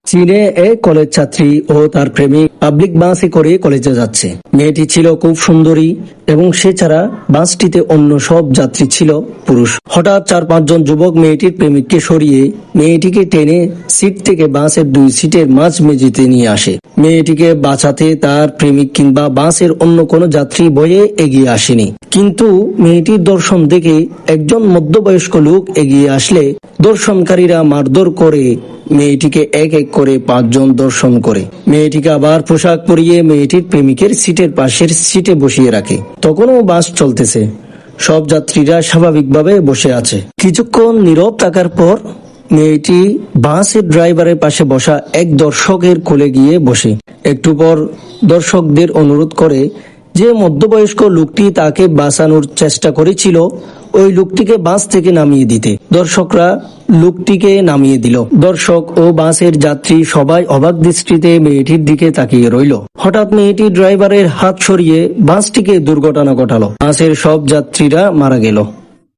চীনে এক কলেজ ছাত্রী ও তার প্রেমিক পাবলিক বাসে করে কলেজে যাচ্ছে। মেয়েটি ছিল খুব সুন্দরী এবং সে ছাড়া বাসটিতে অন্য সব যাত্রী ছিল পুরুষ। হঠাৎ 4-5 জন যুবক মেয়েটির প্রেমিককে সরিয়ে মেয়েটিকে টেনে সিট থেকে বাসের 2 সিটের মাঝ মেঝেতে নিয়ে আসে। মেয়েটিকে বাঁচাতে তার প্রেমিক কিংবা বাসের অন্য কোনো যাত্রী বয়ে এগিয়ে আসেনি। কিন্তু মেয়েটির দর্শন দেখে একজন মধ্যবয়স্ক লোক এগিয়ে আসলে দর্শনকারীরা মারধর করে মেয়েটিকে এক এক করে 5 জন দর্শন করে। মেয়েটিকে আবার পোশাক পরিয়ে মেয়েটির প্রেমিকের সিটের পাশের সিটে বসিয়ে রাখে। তখনও বাস চলতেছে, সব যাত্রীরা স্বাভাবিকভাবে বসে আছে। কিছুক্ষণ নীরব থাকার পর মেয়েটি বাসের ড্রাইভারের পাশে বসা এক দর্শকের কোলে গিয়ে বসে। একটু পর দর্শকদের অনুরোধ করে যে মধ্যবয়স্ক লোকটি তাকে বাঁচানোর চেষ্টা করেছিল ওই লোকটিকে বাস থেকে নামিয়ে দিতে। দর্শকরা লোকটিকে নামিয়ে দিল। দর্শক ও বাসের যাত্রী সবাই অবাক দৃষ্টিতে মেয়েটির দিকে তাকিয়ে রইল। হঠাৎ মেয়েটি ড্রাইভারের হাত সরিয়ে বাসটিকে দুর্ঘটনা ঘটালো। বাসের সব যাত্রীরা মারা গেল।